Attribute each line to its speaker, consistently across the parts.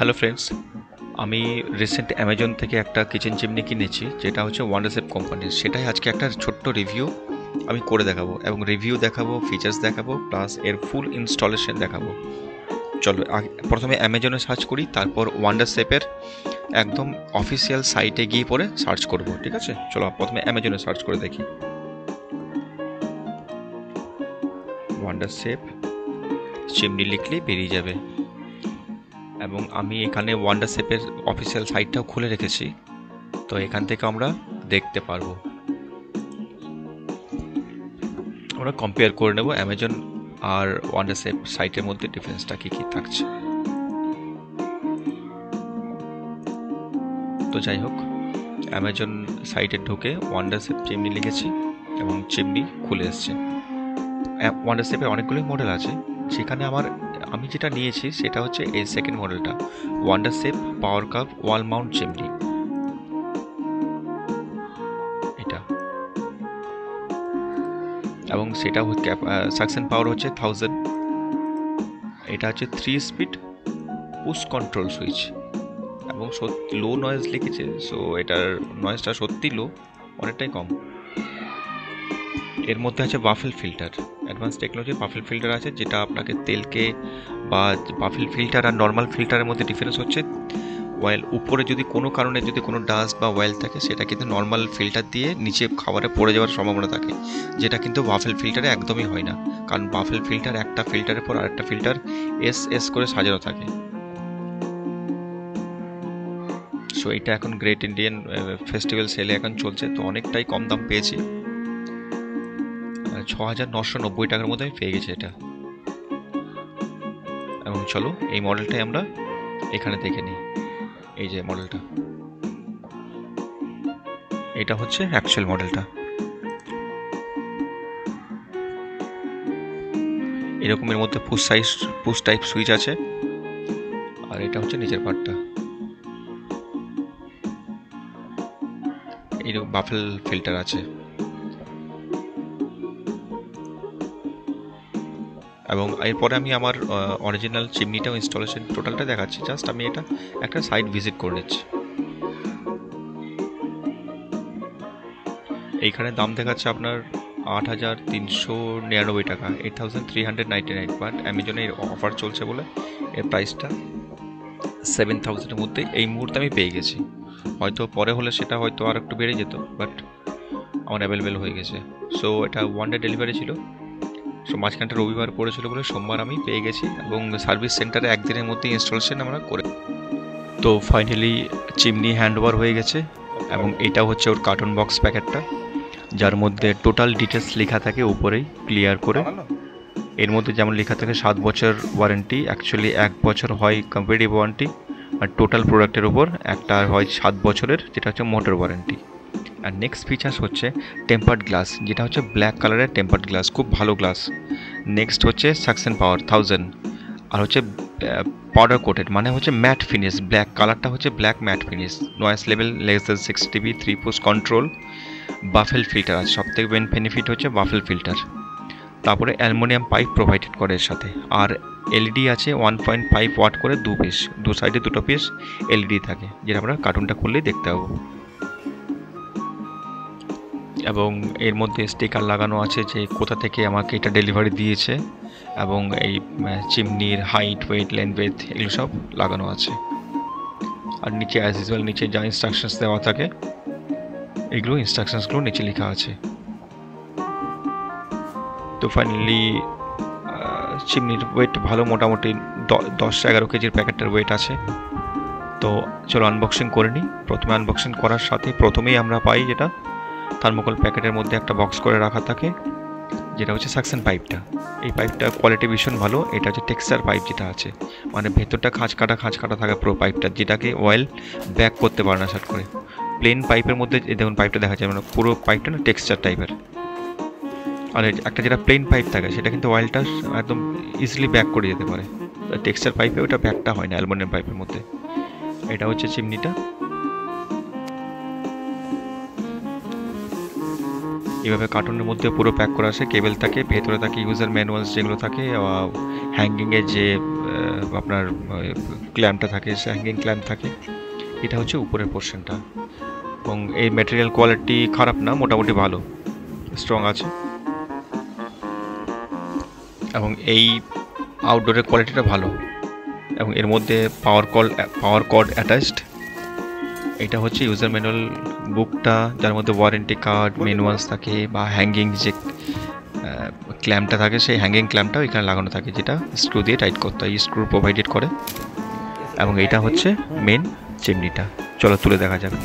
Speaker 1: Hello friends, আমি recent Amazon থেকে একটা কিচেন চিমনি কিনেছি, যেটা হচ্ছে ওয়ান্ডারশেপ কোম্পানির। সেটাই আজকে একটা ছোট্ট রিভিউ আমি করে দেখাবো, এবং রিভিউ দেখাবো, ফিচার্স দেখাবো, প্লাস এর ফুল ইনস্টলেশন দেখাবো। চলো প্রথমে অ্যামাজনে সার্চ করি, তারপর ওয়ান্ডারশেপের একদম অফিসিয়াল সাইটে গিয়ে পরে সার্চ করব, ঠিক আছে? চলো প্রথমে অ্যামাজনে সার্চ করে দেখি ওয়ান্ডারশেপ চিমনি লিখলেই বেরিয়ে যাবে। এবং আমি এখানে ওয়ান্ডারশেপের অফিসিয়াল সাইটটাও খুলে রেখেছি, তো এখান থেকে আমরা দেখতে পারবো। আমরা কম্পেয়ার করে নেব অ্যামাজন আর ওয়ান্ডারশেপ সাইটের মধ্যে ডিফারেন্সটা কী কী থাকছে। তো যাই হোক, অ্যামাজন সাইটে ঢুকে ওয়ান্ডারশেপ চিমনি লিখেছি এবং চিমনি খুলে এসছে। ওয়ান্ডারশেপের অনেকগুলোই মডেল আছে, সেখানে আমি যেটা নিয়েছি সেটা হচ্ছে এই সেকেন্ড মডেলটা, ওয়ান্ডারশেপ পাওয়ার কাপ ওয়াল মাউন্ট চিমনি। এটা এবং সেটা সাকশন পাওয়ার হচ্ছে 1000। এটা হচ্ছে 3 স্পিড পুশ কন্ট্রোল সুইচ এবং লো নয়েজ লিখেছে, সো এটার নয়েজটা সত্যি লো, অনেকটাই কম। এর মধ্যে আছে বাফেল ফিল্টার, অ্যাডভান্স টেকনোলজির বাফেল ফিল্টার আছে, যেটা আপনাকে তেলকে বা বাফেল ফিল্টার আর নর্মাল ফিল্টারের মধ্যে ডিফারেন্স হচ্ছে অয়েল উপরে যদি কোনো কারণে যদি কোনো ডাস্ট বা অয়েল থাকে, সেটা কিন্তু নর্মাল ফিল্টার দিয়ে নিচে খাবারে পড়ে যাওয়ার সম্ভাবনা থাকে, যেটা কিন্তু বাফেল ফিল্টারে একদমই হয় না। কারণ বাফেল ফিল্টার একটা ফিল্টারের পর আরেকটা ফিল্টার এস করে সাজানো থাকে। সো এটা এখন গ্রেট ইন্ডিয়ান ফেস্টিভ্যাল সেলে এখন চলছে, তো অনেকটাই কম দাম পেয়েছি, 6990 টাকার মধ্যে আমি পেয়ে গেছি এটা। এবং চলো এই মডেলটাই আমরা এখানে দেখে নিই। এই যে মডেলটা, এটা হচ্ছে অ্যাকচুয়াল মডেলটা। এরকমের মধ্যে পুশ টাইপ সুইচ আছে, আর এটা হচ্ছে নিচের পার্টটা। এইরকম বাফেল ফিল্টার আছে। এবং এরপরে আমি আমার অরিজিনাল চিমনিটাও ইনস্টলেশন টোটালটা দেখাচ্ছি। জাস্ট আমি এটা একটা সাইট ভিজিট করে নিচ্ছি। এইখানে দাম দেখাচ্ছে আপনার 8399 টাকা, 8399, বাট অ্যামাজনে অফার চলছে বলে এর প্রাইসটা 7000-এর মধ্যে এই মুহূর্তে আমি পেয়ে গেছি। হয়তো পরে হলে সেটা হয়তো আর একটু বেড়ে যেত, বাট আমার অ্যাভেলেবেল হয়ে গেছে। সো এটা 1 ডে ডেলিভারি ছিল, সো মাঝখানটা রবিবার পড়েছিল বলে সোমবার আমি পেয়ে গেছি, এবং সার্ভিস সেন্টারে একদিনের মধ্যে ইনস্টলেশন আমরা করে। তো ফাইনালি চিমনি হ্যান্ড ওভার হয়ে গেছে, এবং এটা হচ্ছে ওর কার্টুন বক্স প্যাকেটটা, যার মধ্যে টোটাল ডিটেলস লেখা থাকে উপরেই ক্লিয়ার করে। এর মধ্যে যেমন লেখা থাকে 7 বছর ওয়ারেন্টি, অ্যাকচুয়ালি 1 বছর হয় কম্পারেটিভ ওয়ারেন্টি, আর টোটাল প্রোডাক্টের উপর একটা হয় 7 বছরের, যেটা হচ্ছে মোটর ওয়ারেন্টি। আর নেক্সট ফিচার্স হচ্ছে টেম্পার্ড গ্লাস, যেটা হচ্ছে ব্ল্যাক কালারের টেম্পার্ড গ্লাস, খুব ভালো গ্লাস। নেক্সট হচ্ছে সাকশন পাওয়ার 1000, আর হচ্ছে পাউডার কোটেড, মানে হচ্ছে ম্যাট ফিনিশ, ব্ল্যাক কালারটা হচ্ছে black matte finish. Noise level less than 6 dB, 3 push control, baffle filter আছে। সবথেকে মেন বেনিফিট হচ্ছে বাফেল ফিল্টার। তারপরে অ্যালুমিনিয়াম পাইপ প্রোভাইডেড করে এর সাথে, আর এলইডি আছে 1.5 ওয়াট করে, দু সাইডে দুটো পিস এলইডি থাকে, যেটা আমরা কার্টুনটা খুললেই দেখতে পাবো। এবং এর মধ্যে স্টিকার লাগানো আছে যে কোথা থেকে আমাকে এটা ডেলিভারি দিয়েছে, এবং এই চিমনির হাইট, ওয়েট, লেন্থ, ব্রেথ এগুলো সব লাগানো আছে। আর নিচে অ্যাজ ইউজুয়াল নিচে যা ইনস্ট্রাকশনস দেওয়া থাকে, এগুলো ইনস্ট্রাকশনসগুলো নিচে লেখা আছে। তো ফাইনালি চিমনির ওয়েট ভালো, মোটামুটি 10-11 কেজির প্যাকেটটার ওয়েট আছে। তো চলো আনবক্সিং করে নিই। প্রথমে আনবক্সিং করার সাথে প্রথমেই আমরা পাই যেটা থার্মোকল প্যাকেটের মধ্যে একটা বক্স করে রাখা থাকে, যেটা হচ্ছে সাকশন পাইপটা। এই পাইপটা কোয়ালিটি ভীষণ ভালো। এটা হচ্ছে টেক্সচার পাইপ, যেটা আছে মানে ভেতরটা খাঁজ কাটা থাকে পুরো পাইপটা, যেটাকে অয়েল ব্যাক করতে পারে না শার্ট করে। প্লেন পাইপের মধ্যে দেখুন পাইপটা দেখা যায়, মানে পুরো পাইপটা না টেক্সচার টাইপের। আর একটা যেটা প্লেন পাইপ থাকে, সেটা কিন্তু অয়েলটা একদম ইজিলি ব্যাক করে যেতে পারে। টেক্সচার পাইপে ওটা ব্যাকটা হয় না অ্যালুমিনিয়াম পাইপের মধ্যে। এটা হচ্ছে চিমনিটা। এইভাবে কার্টুনের মধ্যে পুরো প্যাক করা আছে, কেবল থাকে ভেতরে, থাকে ইউজার ম্যানুয়ালস যেগুলো থাকে, হ্যাঙ্গিংয়ে যে আপনার ক্ল্যাম্পটা থাকে, হ্যাঙ্গিং ক্ল্যাম্প থাকে। এটা হচ্ছে উপরের পোর্শনটা, এবং এই ম্যাটেরিয়াল কোয়ালিটি খারাপ না, মোটামুটি ভালো, স্ট্রং আছে। এবং এই আউটডোরের কোয়ালিটিটা ভালো, এবং এর মধ্যে পাওয়ার কর্ড অ্যাটাচড। এটা হচ্ছে ইউজার ম্যানুয়াল বুকটা, যার মধ্যে ওয়ারেন্টি কার্ড, ম্যানুয়ালস থাকে, বা হ্যাঙ্গিং যে ক্ল্যাম্পটা থাকে সেই হ্যাঙ্গিং ক্ল্যাম্পটাও এখানে লাগানো থাকে, যেটা স্ক্রু দিয়ে টাইট করতে হয়, স্ক্রু প্রোভাইডেড করে। এবং এটা হচ্ছে মেন চিমনিটা। চলো তুলে দেখা যাবে।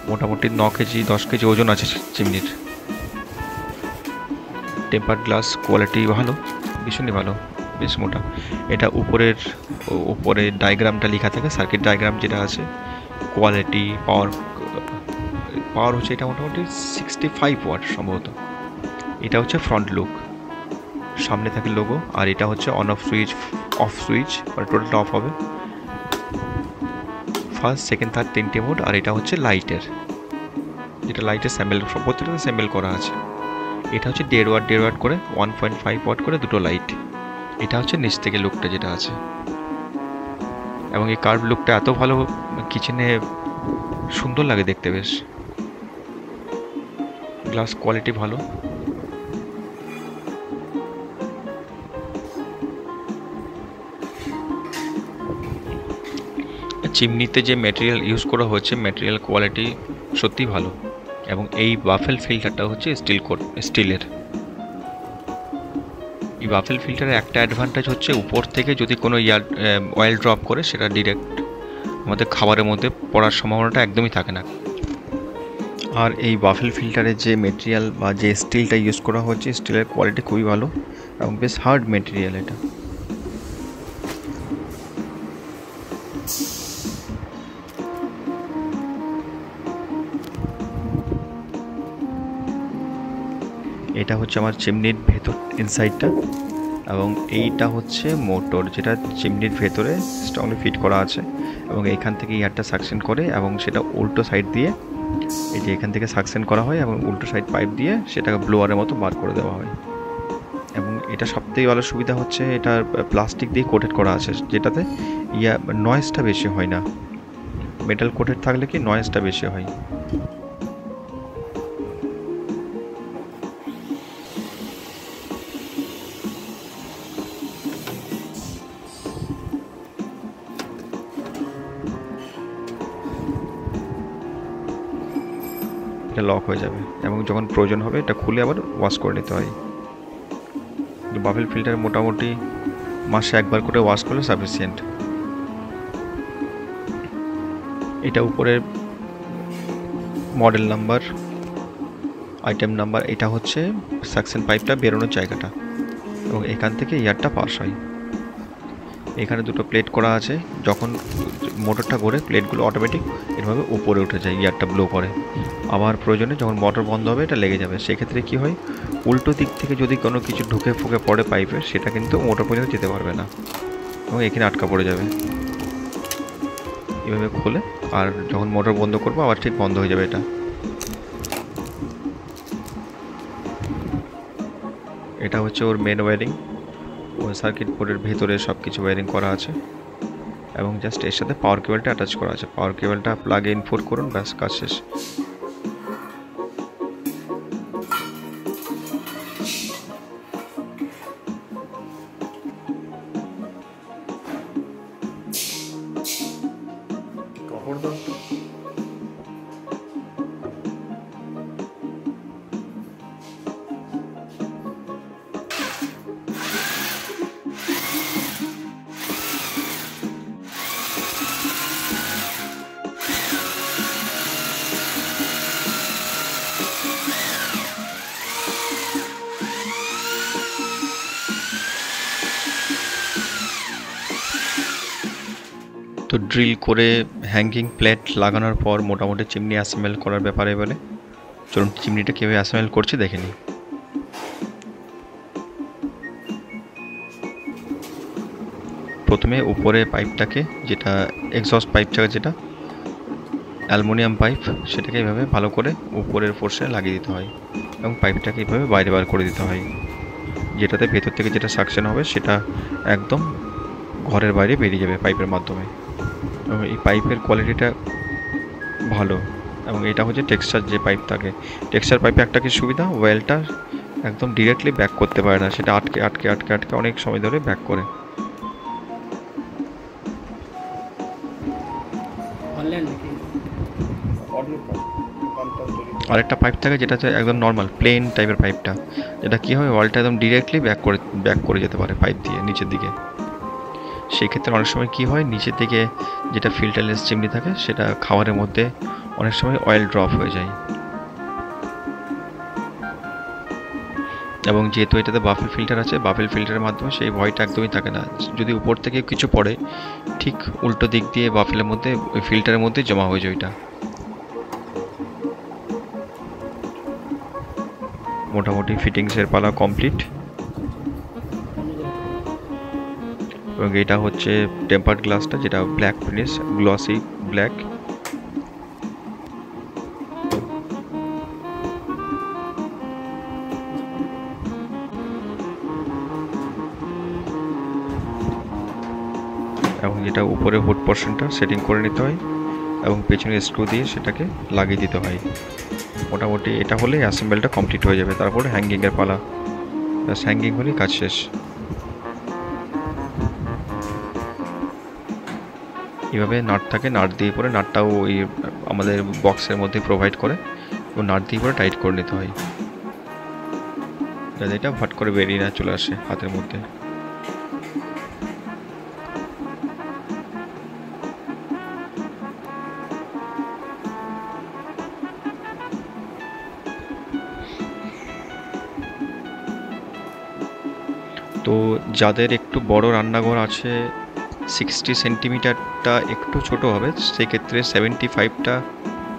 Speaker 1: মোটামুটি 9 কেজি 10 কেজি ওজন আছে চিমনির। টেম্পার গ্লাস কোয়ালিটি ভালো, ভীষণই ভালো, বেশ মোটা। এটা উপরে ডায়াগ্রামটা লেখা থাকে, সার্কিট ডায়াগ্রাম যেটা আছে, কোয়ালিটি, পাওয়ার হচ্ছে এটা মোটামুটি 65 ওয়াট সম্ভবত। এটা হচ্ছে ফ্রন্ট লুক, সামনে থাকে লোগো। আর এটা হচ্ছে অন অফ সুইচ, মানে টোটালটা অফ হবে। ফার্স্ট, সেকেন্ড, থার্ড 3টে মোড। আর এটা হচ্ছে লাইটের, যেটা লাইটের স্যাম্পল, প্রত্যেকটা স্যাম্পল করা আছে। এটা হচ্ছে 1.5 ওয়াট করে, 1.5 ওয়াট করে দুটো লাইট। এটা হচ্ছে নিচ থেকে লুকটা যেটা আছে। এবং এই কার্ভ লুকটা এত ভালো, কিচেনে সুন্দর লাগে দেখতে, বেশ। গ্লাস কোয়ালিটি ভালো। চিমনিতে যে ম্যাটেরিয়াল ইউজ করা হচ্ছে, ম্যাটেরিয়াল কোয়ালিটি সত্যিই ভালো। এবং এই বাফেল ফিল্টারটা হচ্ছে স্টিলের। এই বাফেল ফিল্টারের একটা অ্যাডভান্টেজ হচ্ছে, উপর থেকে যদি কোনো অয়েল ড্রপ করে, সেটা ডিরেক্ট আমাদের খাবারের মধ্যে পড়ার সম্ভাবনাটা একদমই থাকে না। আর এই বাফেল ফিল্টারের যে মেটেরিয়াল বা যে স্টিলটা ইউজ করা হচ্ছে, স্টিলের কোয়ালিটি খুবই ভালো এবং বেশ হার্ড মেটেরিয়াল এটা। এটা হচ্ছে আমার চিমনির ভেতর ইনসাইডটা, এবং এইটা হচ্ছে মোটর, যেটা চিমনির ভেতরে স্ট্রংলি ফিট করা আছে। এবং এইখান থেকে এয়ারটা সাকশন করে, এবং সেটা উল্টো সাইড দিয়ে, এই যে এখান থেকে সাকশন করা হয়, এবং উল্টো সাইড পাইপ দিয়ে সেটাকে ব্লোয়ারের মতো বার করে দেওয়া হয়। এবং এটা সবথেকে ভালো সুবিধা হচ্ছে, এটা প্লাস্টিক দিয়ে কোটেড করা আছে, যেটাতে নয়েজটা বেশি হয় না। মেটাল কোটেড থাকলে কি নয়েজটা বেশি হয়। এটা লক হয়ে যাবে, এবং যখন প্রয়োজন হবে এটা খুলে আবার ওয়াশ করে নিতে হয়। বাফেল ফিল্টার মোটামুটি মাসে একবার করে ওয়াশ করলে সাফিসিয়েন্ট। এটা উপরে মডেল নাম্বার, আইটেম নাম্বার, এটা হচ্ছে সাকশন পাইপটা বেরোনোর জায়গাটা, এবং এখান থেকে এয়ারটা পাস হয়। এখানে দুটো প্লেট করা আছে, যখন মোটরটা ঘোরে প্লেটগুলো অটোমেটিক এভাবে উপরে উঠে যায়, এয়ারটা ব্লো করে। আবার প্রয়োজনে যখন মোটর বন্ধ হবে এটা লেগে যাবে। সেক্ষেত্রে কি হয়, উল্টো দিক থেকে যদি কোনো কিছু ঢুকে ফুকে পড়ে পাইপে, সেটা কিন্তু মোটর পর্যন্ত যেতে পারবে না, এবং এখানে আটকা পড়ে যাবে। এভাবে খুলে, আর যখন মোটর বন্ধ করবো আবার ঠিক বন্ধ হয়ে যাবে এটা। এটা হচ্ছে ওর মেন ওয়্যারিং, ও সার্কিট বোর্ডের ভেতরে সব কিছু ওয়্যারিং করা আছে, এবং জাস্ট এর সাথে পাওয়ার কেবলটা অ্যাটাচ করা আছে। পাওয়ার কেবলটা প্লাগ ইন করুন, ব্যাস কাজ শেষ। তো ড্রিল করে হ্যাঙ্গিং প্লেট লাগানোর পর মোটামুটি চিমনি অ্যাসেম্বল করার ব্যাপারে বলে, চলুন চিমনিটা কীভাবে অ্যাসেম্বল করছি দেখে নিই। প্রথমে উপরে পাইপটাকে, যেটা এক্সস্ট পাইপটা, যেটা অ্যালুমিনিয়াম পাইপ, সেটাকে এইভাবে ভালো করে উপরের ফোর্সে লাগিয়ে দিতে হয়, এবং পাইপটাকে এইভাবে বাইরে বার করে দিতে হয়। যেটাতে ভেতর থেকে যেটা সাকশন হবে সেটা একদম ঘরের বাইরে বেরিয়ে যাবে পাইপের মাধ্যমে। এবং এই পাইপের কোয়ালিটিটা ভালো, এবং এটা হচ্ছে টেক্সচার যে পাইপ থাকে। টেক্সচার পাইপে একটা কি সুবিধা, ওয়েলটা একদম ডিরেক্টলি ব্যাক করতে পারে না, সেটা আটকে আটকে আটকে আটকে অনেক সময় ধরে ব্যাক করে। আরেকটা পাইপ থাকে যেটা হচ্ছে একদম নর্মাল প্লেন টাইপের পাইপটা, যেটা কী হয় ওয়ালটা একদম ডিরেক্টলি ব্যাক করে যেতে পারে পাইপ দিয়ে নিচের দিকে। সেই ক্ষেত্রে অনেক সময় কী হয়, নিচের দিকে যেটা ফিল্টারলেস চিমনি থাকে সেটা খাবারের মধ্যে অনেক সময় অয়েল ড্রপ হয়ে যায়। এবং যেহেতু এটাতে বাফেল ফিল্টার আছে, বাফেল ফিল্টারের মাধ্যমে সেই ভয়টা একদমই থাকে না। যদি উপর থেকে কিছু পড়ে, ঠিক উল্টো দিক দিয়ে বাফেলের মধ্যে ওই ফিল্টারের মধ্যে জমা হয়ে যায় ওইটা। মোটামুটি ফিটিংসের পালা কমপ্লিট। এবং এটা হচ্ছে টেম্পার্ড গ্লাসটা, যেটা ব্ল্যাক ফিনিশ, গ্লসি ব্ল্যাক। এবং যেটা উপরে হুড পোর্শনটা সেটিং করে নিতে হয় এবং পেছনে স্ক্রু দিয়ে সেটাকে লাগিয়ে দিতে হয়। মোটামুটি এটা হলেই অ্যাসেম্বলটা কমপ্লিট হয়ে যাবে। তারপরে হ্যাঙ্গিংয়ের পালা, ব্যাস হ্যাঙ্গিং হলেই কাজ শেষ। এভাবে নাট থাকে, নাট দিয়ে পরে নাটটাও ওই আমাদের বক্সের মধ্যে প্রোভাইড করে, এবং নাট দিয়ে পরে টাইট করে নিতে হয় যাতে এটা ফাট করে বেরিয়ে না চলে আসে হাতের মধ্যে। তো যাদের একটু বড় রান্নাঘর আছে, 60 সেন্টিমিটারটা একটু ছোট হবে, সেক্ষেত্রে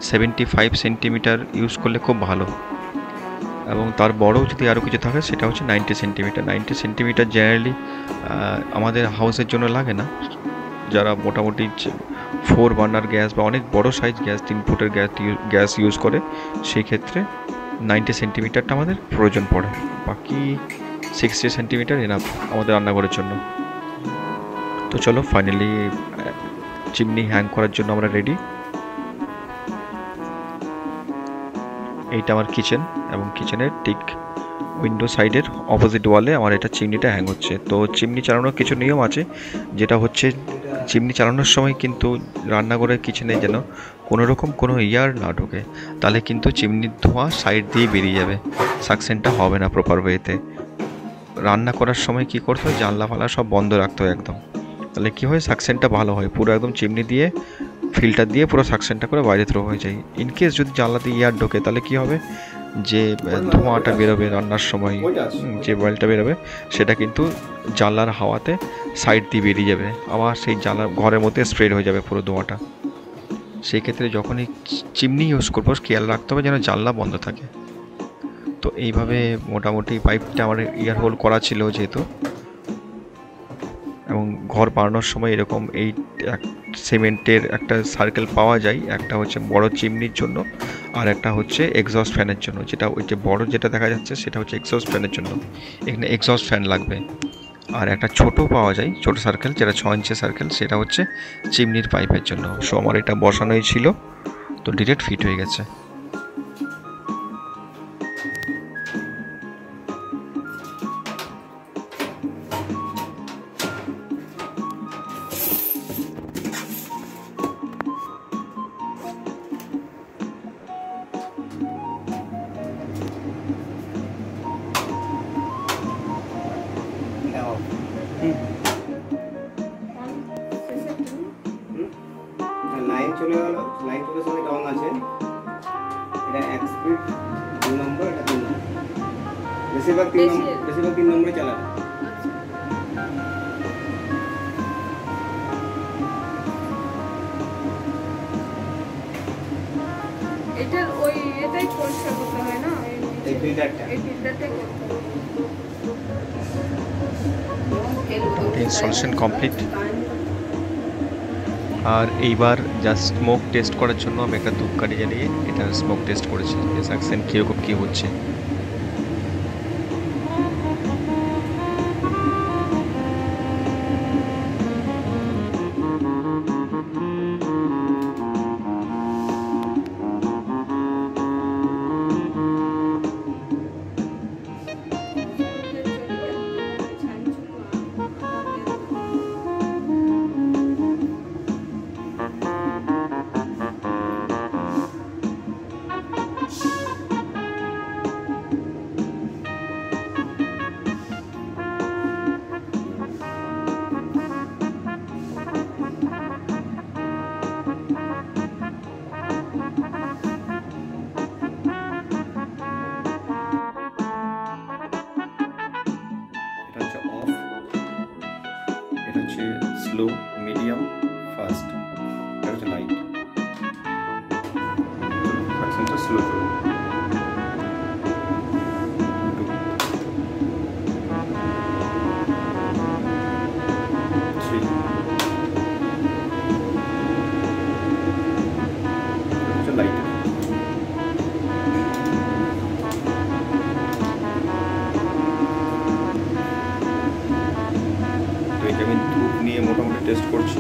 Speaker 1: 75 সেন্টিমিটার ইউজ করলে খুব ভালো। এবং তার বড় যদি আরও কিছু থাকে সেটা হচ্ছে 90 সেন্টিমিটার। 90 সেন্টিমিটার জেনারেলি আমাদের হাউসের জন্য লাগে না। যারা মোটামুটি 4 বার্নার গ্যাস বা অনেক বড় সাইজ গ্যাস, 3 ফুটের গ্যাস ইউজ করে, সেই ক্ষেত্রে 90 সেন্টিমিটারটা আমাদের প্রয়োজন পড়ে। বাকি 60 সেন্টিমিটার এনাফ আমাদের রান্নাঘরের জন্য। তো চলো ফাইনালি চিমনি হ্যাং করার জন্য আমরা রেডি। এইটা আমার কিচেন, এবং কিচেনের ঠিক উইন্ডো সাইডের অপোজিট ওয়ালে আমার এটা চিমনিটা হ্যাং হচ্ছে। তো চিমনি চালানোর কিছু নিয়ম আছে, যেটা হচ্ছে চিমনি চালানোর সময় কিন্তু রান্নাঘরের কিচেনে যেন কোনোরকম কোনো ইয়ার না ঢোকে, তাহলে কিন্তু চিমনির ধোঁয়া সাইড দিয়ে বেরিয়ে যাবে, সাকশনটা হবে না প্রপার ওয়েতে। রান্না করার সময় কি করতে হয়, জানলা ফালা সব বন্ধ রাখতে হয় একদম, তাহলে কি হয় সাকশনটা ভালো হয়, পুরো একদম চিমনি দিয়ে ফিল্টার দিয়ে পুরো সাকশনটা করে বাইরে থ্রো হয়ে যায়। ইনকেস যদি জানলাতে ইয়ার ঢোকে, তাহলে কি হবে, যে ধোঁয়াটা বেরোবে রান্নার সময়, যে অয়েলটা বেরোবে সেটা কিন্তু জানলার হাওয়াতে সাইড দিয়ে বেরিয়ে যাবে, আবার সেই জানলার ঘরের মধ্যে স্প্রেড হয়ে যাবে পুরো ধোঁয়াটা। সেই ক্ষেত্রে যখনই চিমনি ইউজ করবো খেয়াল রাখতে হবে যেন জানলা বন্ধ থাকে। তো এইভাবে মোটামুটি পাইপটা আমার ইয়ার হোল করা ছিল যেহেতু, এবং ঘর বানানোর সময় এরকম এই সিমেন্টের একটা সার্কেল পাওয়া যায়, একটা হচ্ছে বড় চিমনির জন্য আর একটা হচ্ছে এক্সস্ট ফ্যানের জন্য। যেটা ওই যে বড় যেটা দেখা যাচ্ছে সেটা হচ্ছে এক্সস্ট ফ্যানের জন্য, এখানে এক্সস্ট ফ্যান লাগবে। আর একটা ছোট পাওয়া যায়, ছোট সার্কেল, যেটা 6 ইঞ্চি সার্কেল, সেটা হচ্ছে চিমনির পাইপের জন্য। সো আমার এটা বসানোই ছিল, তো ডিরেক্ট ফিট হয়ে গেছে।
Speaker 2: লাইন চলে গেল, লাইন চলে সময় রং আছে, এটা 1 স্পিড 2 নম্বর, এটা 3 নম্বর, বেশিরভাগ 3 নম্বরে চালাবে।
Speaker 3: এটার ওই এটাই পরিষ্কার করতে হয় না,
Speaker 2: এই ফিল্টারটা
Speaker 1: ইনস্টলেশন কমপ্লিট। আর এইবার জাস্ট স্মোক টেস্ট করার জন্য আমি একটা ধূপকাঠি জ্বালিয়ে এটা স্মোক টেস্ট করেছি যে সাকশন কীরকম কী হচ্ছে। Slow, medium, fast. এটা হচ্ছে লাইট। অ্যাকশনটা স্লো করুন। 2, 3। এটা হচ্ছে লাইট। তো এটা আমি ধূপ নিয়ে মোটামুটি টেস্ট করছি।